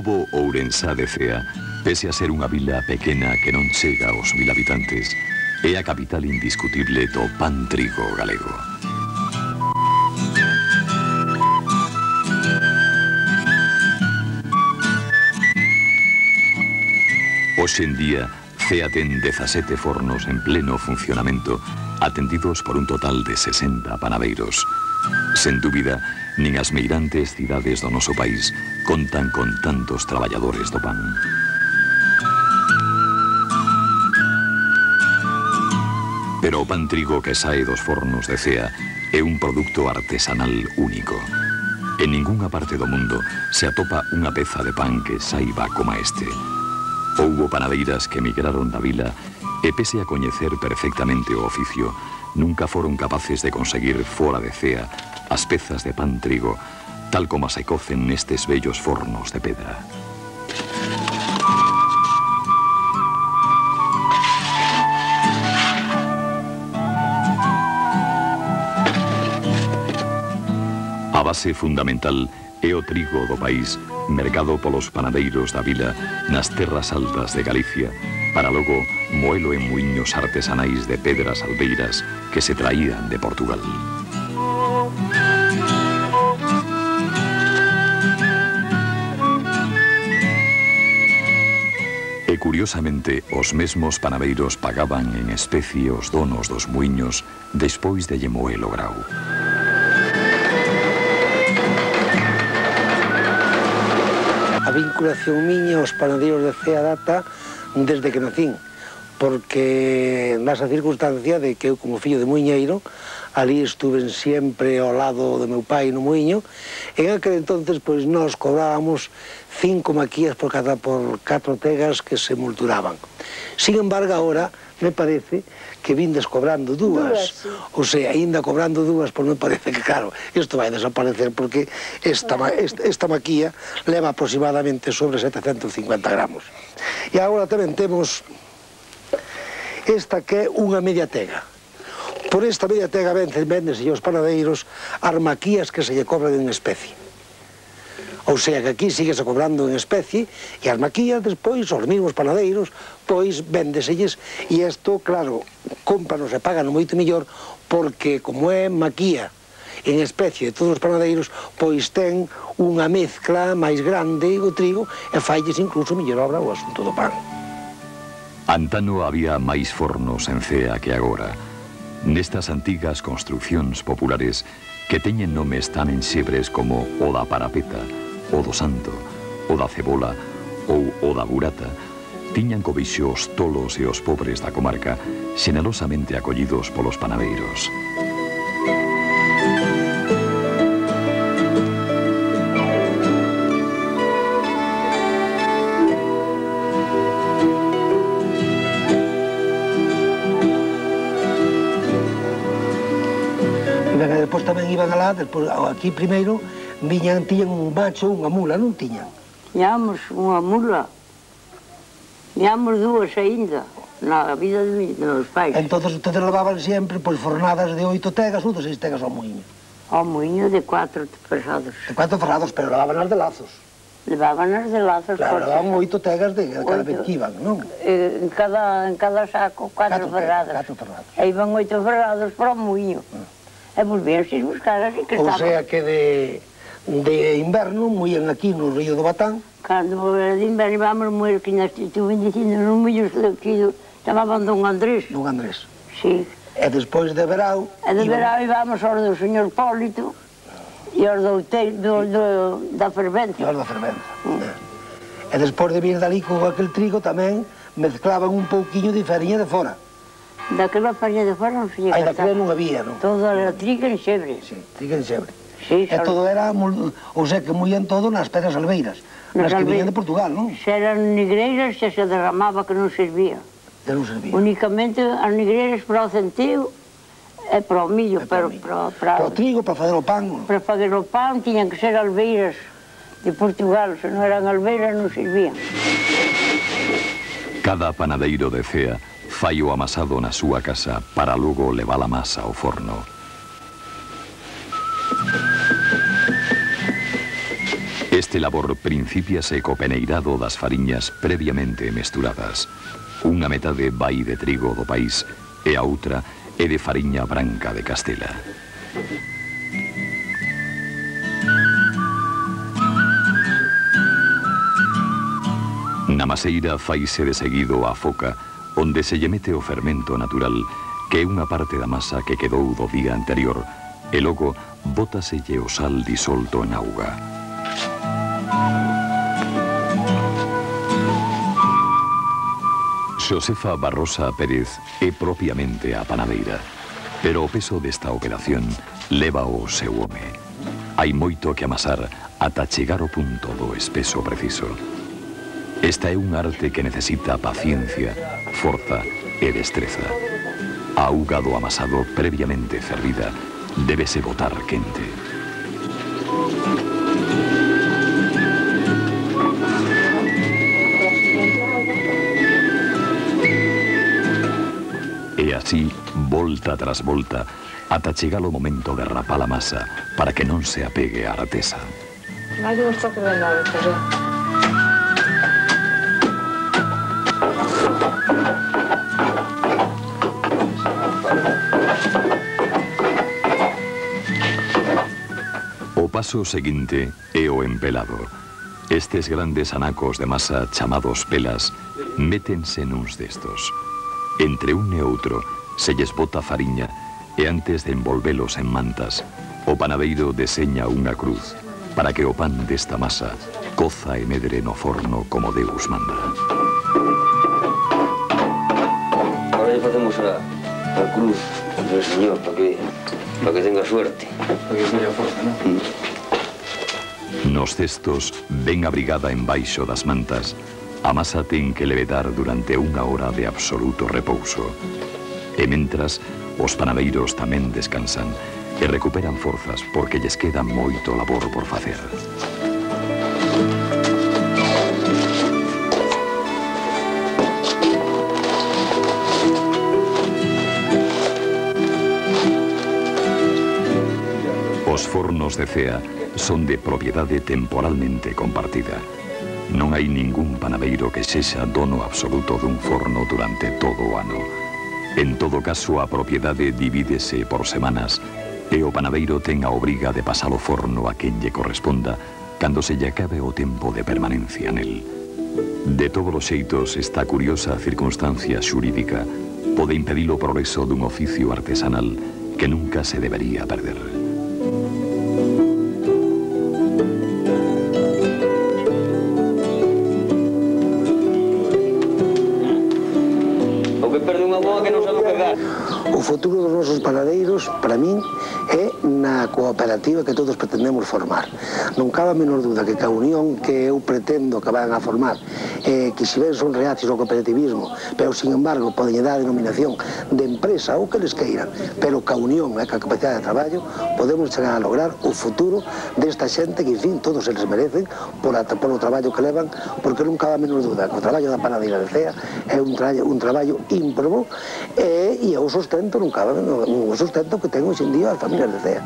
pobo ourensá de Cea, pese a ser unha vila pequena que non chega aos 1000 habitantes, é a capital indiscutible do pan trigo galego. Hoxe en día, Cea ten 17 fornos en pleno funcionamento, atendidos por un total de 60 panadeiros. Sen dúbida, nin as meirantes cidades do noso país contan con tantos traballadores do pan. Pero o pan trigo que sae dos fornos de Cea é un produto artesanal único. En ningunha parte do mundo se atopa unha peza de pan que saiba como este. Houbo panadeiras que emigraron da vila e, pese a coñecer perfectamente o oficio, nunca foron capaces de conseguir fora de Cea as pezas de pan trigo tal como se cocen nestes bellos fornos de pedra. A base fundamental é o trigo do país, mercado polos panadeiros da vila nas terras altas de Galicia, para logo moelo en muiños artesanais de pedras albeiras que se traían de Portugal. E curiosamente, os mesmos panadeiros pagaban en especie os donos dos muiños despois de lle moer o grau. A vinculación miña aos panadeiros de Cea data desde que nacín, porque nasa circunstancia de que eu, como fillo de muiñeiro, ali estuve sempre ao lado do meu pai no muiño, e en aquel entonces pois nós cobrábamos 5 maquías por 4 tegas que se multuraban. Sin embargo, agora me parece que vindes cobrando dúas. O sea, ainda cobrando dúas, pois me parece que, claro, isto vai desaparecer porque esta maquía leva aproximadamente sobre 750 gramos. E agora tamén temos esta que é unha media tega. Por esta media tega véndese aos panadeiros as maquías que se lle cobran en especie. Ou sea, que aquí síguese cobrando en especie e as maquías despois, os mesmos panadeiros, pois véndeselles, e isto, claro, cómpranos e páganos moito mellor porque, como é maquía en especie de todos os panadeiro, pois ten unha mezcla máis grande o trigo e failles incluso mellor obra o asunto do pan. Antano había máis fornos en Cea que agora. Nestas antigas construccións populares que teñen nomes tan enxebres como o da Parapeta, o do Santo, o da Cebola ou o da Burata, tiñan cobixo os tolos e os pobres da comarca, xenerosamente acollidos polos panadeiros. Despois tamén iban alá, aquí primeiro, tiñan un macho, unha mula, non tiñan? Tiñamos unha mula, tiñamos dúas aínda, na vida de meus pais. Entón, ustedes levaban sempre, pois, fornadas de 8 tegas ou de 6 tegas ao muiño? Ao muiño de 4 ferrados. De 4 ferrados, pero levaban as de lazos. Levaban as de lazos. Claro, levaban 8 tegas de cada vez que iban, non? En cada saco, 4 ferrados. 4 ferrados. E iban 8 ferrados para o muiño. E volvíanse buscar así que estaban. O sea que de inverno moían aquí no río do Batán. Cando era de inverno íbamos moer que estuve dicindo non mollos aquí, chamaban Don Andrés. Don Andrés. Sí. E despois de verao... E de verao íbamos aos do señor Pólito e aos da ferventa. E aos da ferventa. E despois de vir dali con aquel trigo tamén mezclaban un pouquiño de farinha de fora. Daquela farinha de fora non se lle cantaba. Daquela non había, non? Todo era trigo en xebre. Sí, trigo en xebre. Sí, e todo era, ou sea, que moían todo nas pedras albeiras, nas que viñan de Portugal, non? Se eran negreiras, se derramaba que non servía. Que non servía. Únicamente as negreiras para o centeo e para o millo, para o trigo, para fazer o pan. Para fazer o pan tiñan que ser albeiras de Portugal, se non eran albeiras non servían. Cada panadeiro de Cea fai o amasado na súa casa para logo levar a masa ao Este labor principíase co peneirado das fariñas previamente mesturadas. Unha metade vai de trigo do país e a outra é de fariña branca de Castela. Na maseira faise de seguido a foca, onde se lle mete o fermento natural, que é unha parte da masa que quedou do día anterior, e logo bótaselle o sal disolto en auga. Xosefa Barrosa Pérez é propiamente a panadeira, pero o peso desta operación leva o seu home. Hai moito que amasar ata chegar ao punto do espeso preciso. Esta é un arte que necesita paciencia, forza e destreza. A auga do amasado previamente fervida débese botar quente. E así, volta tras volta, ata chegar o momento de rapar a masa para que non se apegue a artesa. O paso seguinte é o empelado. Estes grandes anacos de masa chamados pelas métense nuns destos. Entre un e outro se lles bota fariña e antes de envolvelos en mantas, o panadeiro deseña unha cruz para que o pan desta masa coza e medre no forno como Deus manda. Ahora ya facemos a cruz del Señor para que tenga suerte. Para que tenga fuerza, ¿no? Nos cestos, ben abrigada embaixo das mantas, a masa ten que levedar durante unha hora de absoluto repouso. E mentras, os panadeiros tamén descansan e recuperan forzas porque lles queda moito labor por facer. Os fornos de cea son de propiedade temporalmente compartida. Non hai ningún panadeiro que sexa dono absoluto dun forno durante todo o ano. En todo caso, a propiedade divídese por semanas e o panadeiro ten a obriga de pasar o forno a quen lle corresponda cando se lle acabe o tempo de permanencia nel. De todos os xeitos, esta curiosa circunstancia xurídica pode impedir o progreso dun oficio artesanal que nunca se debería perder. O futuro dos nosos panadeiros, para min, é na cooperativa que todos pretendemos formar. Non cabe a menor duda que a unión que eu pretendo que van a formar, que se ben son reacios ao cooperativismo, pero, sin embargo, poden dar a denominación de empresa ou que les queiran, pero que a unión e que a capacidade de traballo podemos chegar a lograr o futuro desta xente que, en fin, todos eles merecen por o traballo que levan, porque non cabe a menor duda que o traballo da panadeira de Cea é un traballo ímprobo e o sustento non cabe, o sustento que ten hoxe en día as familias de Cea.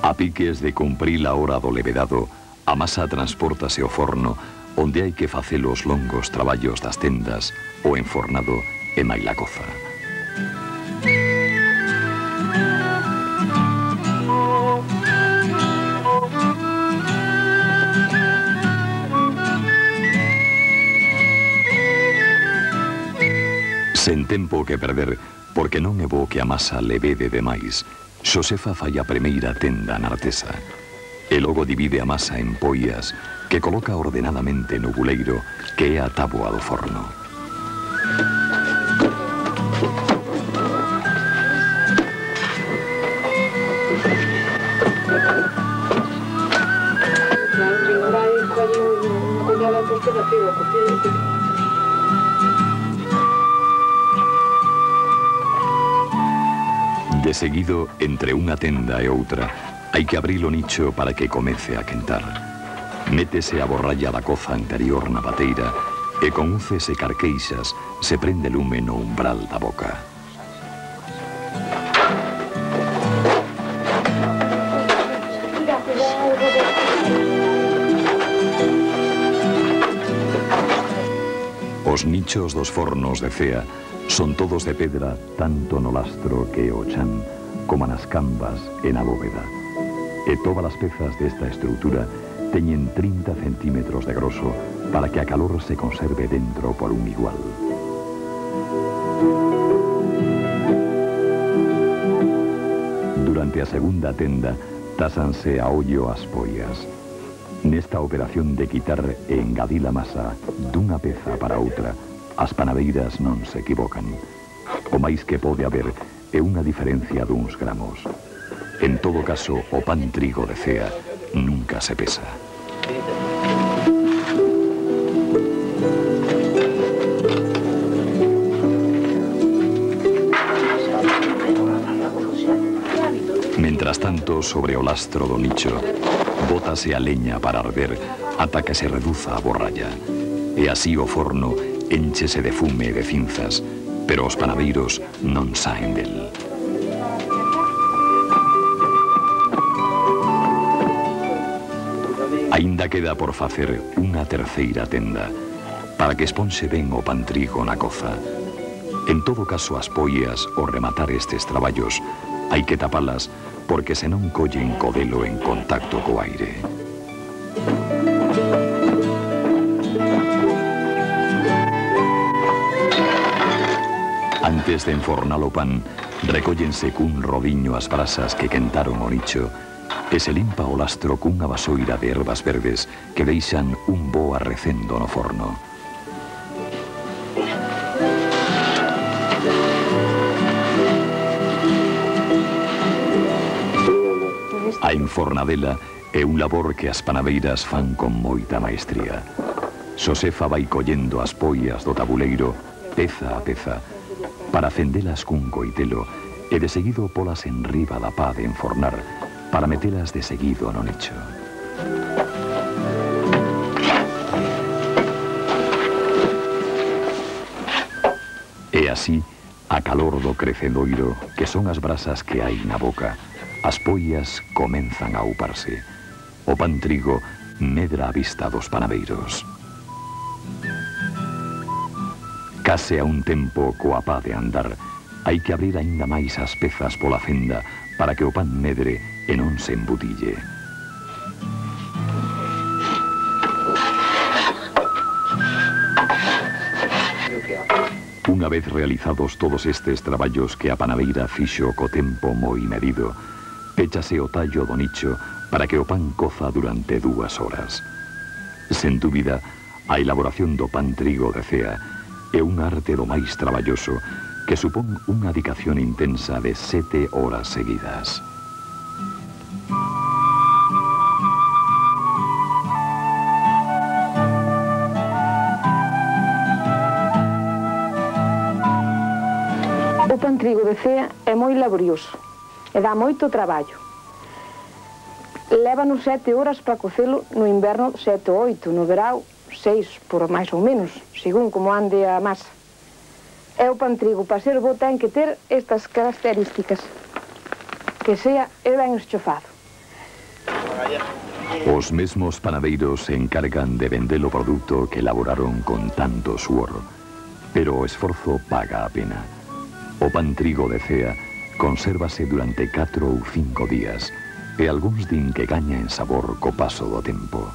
A piques de cumprir a hora do levedado, a masa transportase ao forno onde hai que facer os longos traballos das tendas, o enfornado e maila coza. Sen tempo que perder, porque non é bo que a masa levede demais, Xosefa fai a primeira tenda na artesa e logo divide a masa en poias que coloca ordenadamente no buleiro que é a táboa do forno. De seguido, entre unha tenda e outra, hai que abrir o nicho para que comece a quentar. Métese a borralla da coza anterior na bateira e con uces e carqueixas se prende lume no umbral da boca. Os nichos dos fornos de cea son todos de pedra tanto no lastro que o chan como nas cambas e na bóveda. E todas as pezas desta estrutura teñen 30 centímetros de grosso para que a calor se conserve dentro por un igual. Durante a segunda tenda tásanse a ollo as poias. Nesta operación de quitar e engadir a masa dunha peza para outra, as panadeiras non se equivocan. O máis que pode haber é unha diferencia duns gramos. En todo caso, o pan trigo de cea nunca se pesa. Mentras tanto, sobre o lastro do nicho, bótase a leña para arder ata que se reduza a borralla. E así o forno énchese de fume e de cinzas, pero os panadeiros non saen del. Aínda queda por facer unha terceira tenda, para que exponse ben o pan trigo na coza. En todo caso, as poias, ao rematar estes traballos, hai que tapalas porque senón collen codelo en contacto co aire. Antes de enfornar o pan, recóllense cun rodiño as brasas que quentaron o nicho e se limpa o lastro cunha vasoira de ervas verdes que deixan un bo arrecendo no forno. A enfornadela é un labor que as panadeiras fan con moita maestría. Xosefa vai collendo as poias do tabuleiro, peza a peza, para fendelas cun coitelo e de seguido polas en riba da pá de enfornar, para metelas de seguido no nicho. E así, a calor do crecedoiro, que son as brasas que hai na boca, as poias comenzan a uparse. O pan trigo medra a vista dos panadeiros. Case a un tempo coa pá de andar, hai que abrir aínda máis as pezas pola fenda para que o pan medre e non se embutille. Unha vez realizados todos estes traballos que a panadeira fixo co tempo moi medido, péchase o tallo do nicho para que o pan coza durante 2 horas. Sen dúbida, a elaboración do pan trigo de cea é un arte do máis traballoso que supón unha dedicación intensa de 7 horas seguidas. O pan trigo de cea é moi laborioso e dá moito traballo. Lévanos 7 horas para cocelo no inverno, 7 ou 8, no verão 6, por máis ou menos, según como ande a masa. E o pan trigo, para ser bo, ten que ter estas características, que sea ben estofado. Os mesmos panadeiros se encargan de vender o produto que elaboraron con tanto suor, pero o esforzo paga a pena. O pan trigo de cea consérvase durante 4 ou 5 días e algúns din que gaña en sabor co paso do tempo.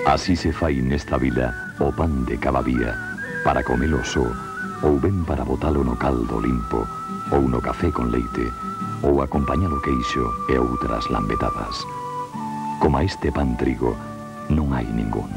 Así se fai nesta vila o pan de cada día para comelo só ou ben para botalo no caldo limpo ou no café con leite ou acompañado queixo e outras lambetadas. Como a este pan trigo non hai ningún.